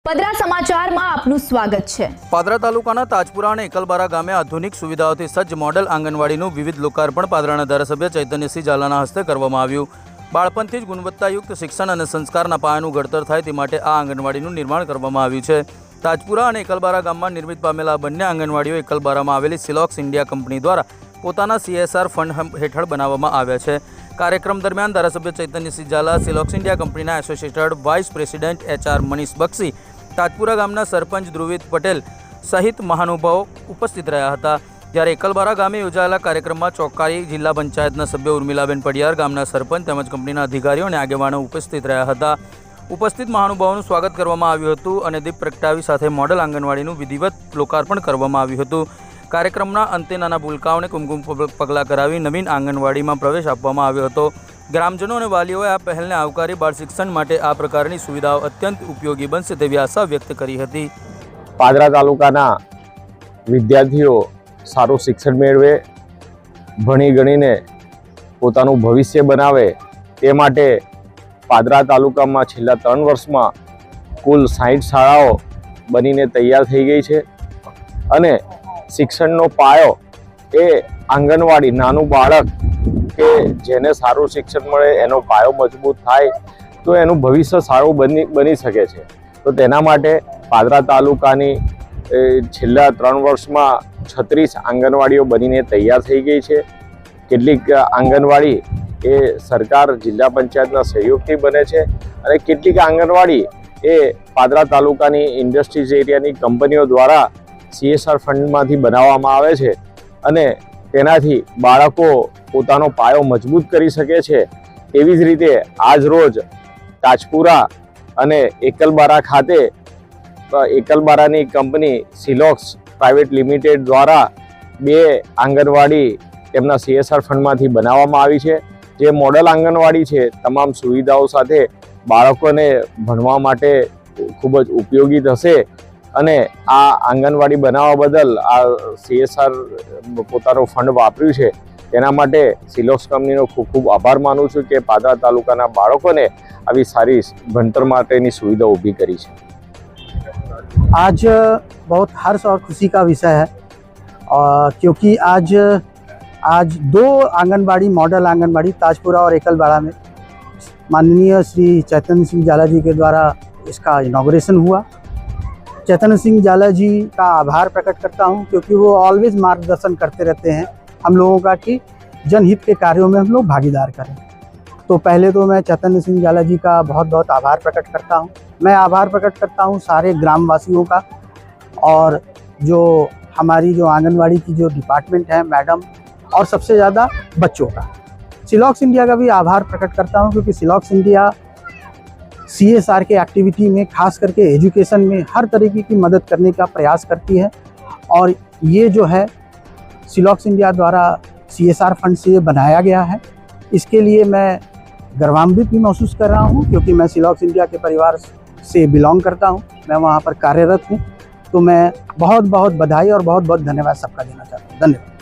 पदरा समाचार में आपનું સ્વાગત છે। પાદરા તાલુકાના તાજપુરા અને એકલબારા ગામે આધુનિક સુવિધાઓથી સજ્જ મોડેલ આંગણવાડીનું વિવિધ લોકાર્પણ પાદરાના ધારાસભ્ય ચૈતન્યસિંહ ઝાલાના હસ્તે કરવામાં આવ્યું। બાળપણથી જ ગુણવત્તાયુક્ત શિક્ષણ અને સંસ્કારના પાયાનું ઘડતર થાય તે માટે આ આંગણવાડીનું નિર્માણ કરવામાં આવ્યું છે। તાજપુરા અને એકલબારા ગામમાં નિર્મિત પામેલા બંને આંગણવાડીઓ એકલબારામાં આવેલી સિલોક્સ ઇન્ડિયા કંપની દ્વારા પોતાના CSR ફંડ હેઠળ બનાવવામાં આવ્યા છે। कार्यक्रम दरमियान धारासभ्य चैतन्यसिंह झाला, सिलोक्स इंडिया कंपनीना associated vice president HR Manish Bakshi, Tajpura गामना सरपंच ध्रुवित पटेल सहित महानुभावो उपस्थित रह्या हता। त्यारे एकलबारा गामे योजायेला कार्यक्रममां चौकारी जिल्ला पंचायतना सभ्य उर्मिलाबेन पडियार, गामना सरपंच तेमज कंपनीना अधिकारीओ अने आगेवानो उपस्थित रह्या हता। उपस्थित महानुभावोनुं स्वागत करवामां आव्युं हतुं अने दीप प्रगटावी साथे मॉडल आंगणवाडीनुं विधिवत लोकार्पण करवामां आव्युं हतुं। कार्यक्रमना अंते नाना भूलकाओने कुमकुम पगला करावी नवीन आंगणवाडीमां प्रवेश आपवामां आव्यो हतो। ग्रामजनों और वालीओए आ पहलने आवकारी बाळ शिक्षण माटे आ प्रकारनी सुविधाओ अत्यंत उपयोगी बनशे तेवी आशा व्यक्त करी हती। पादरा तालुकाना विद्यार्थीओ सारू शिक्षण मेळवे, भणी गणीने पोतानुं भविष्य बनावे ते माटे पादरा तालुकामां छेल्ला 3 वर्षमां कुल 60 शाळाओ बनीने तैयार थई गई छे अने शिक्षणनो पायो ए आंगणवाड़ी नानुं बाळक के जेने सारू शिक्षण मळे एनो पायो मजबूत थाय तो एनुं भविष्य सारुं बनी शके छे। तो तेना माटे पादरा तालुकानी छेल्ला 3 वर्षमां 36 आंगणवाड़ीओ बनीने तैयार थई गई छे। केटलीक आंगणवाड़ी ए सरकार जिल्ला पंचायतना सहयोगथी बने छे अने केटलीक आंगणवाड़ी ए पादरा तालुकानी इंडस्ट्रीज एरियानी कंपनीओ द्वारा CSR फंडमांथी बनाववामां आवे छे अने तेनाथी बाळको पोतानो पायो मजबूत करी शके छे। एवी ज रीते आज रोज ताजपुरा अने एकलबारा खाते एकलबारानी कंपनी सिलोक्स प्राइवेट लिमिटेड द्वारा 2 आंगणवाड़ी तेमना CSR फंडमांथी बनाववामां आवी छे। जे मॉडल आंगणवाड़ी छे तमाम सुविधाओं साथे बाळकोने भणवा माटे खूब ज उपयोगी थशे अने आ आंगणवाड़ी बनाववा बदल आ CSR पोतानो फंड वापर्युं छे तेना माटे सिलोक्स कंपनीनो खूब खूब आभार मानु छुं के पादरा तालुकाना बाळकोने आवी सारी भणतर माटेनी सुविधा ऊभी करी छे। आज बहुत हर्ष और खुशी का विषय है क्योंकि आज 2 आंगनबाड़ी मॉडल आंगनबाड़ी ताजपुरा और एकलबाड़ा में माननीय श्री चैतन्य सिंह झाला जी के द्वारा इसका इनॉग्रेशन हुआ। चैतन्य सिंह झाला जी का आभार प्रकट करता हूं क्योंकि वो ऑलवेज मार्गदर्शन करते रहते हैं हम लोगों का कि जनहित के कार्यों में हम लोग भागीदार करें। तो पहले तो मैं चैतन्य सिंह झाला जी का बहुत बहुत आभार प्रकट करता हूं। मैं आभार प्रकट करता हूं सारे ग्रामवासियों का और जो हमारी जो आंगनवाड़ी की जो डिपार्टमेंट है मैडम और सबसे ज़्यादा बच्चों का। सिलोक्स इंडिया का भी आभार प्रकट करता हूं क्योंकि सिलोक्स इंडिया CSR के एक्टिविटी में खास करके एजुकेशन में हर तरीके की मदद करने का प्रयास करती है और ये जो है सिलोक्स इंडिया द्वारा CSR फंड से बनाया गया है। इसके लिए मैं गर्वान्वित भी महसूस कर रहा हूँ क्योंकि मैं सिलोक्स इंडिया के परिवार से बिलोंग करता हूँ, मैं वहाँ पर कार्यरत हूँ। तो मैं बहुत बहुत बधाई और बहुत बहुत धन्यवाद सबका देना चाहता हूँ। धन्यवाद।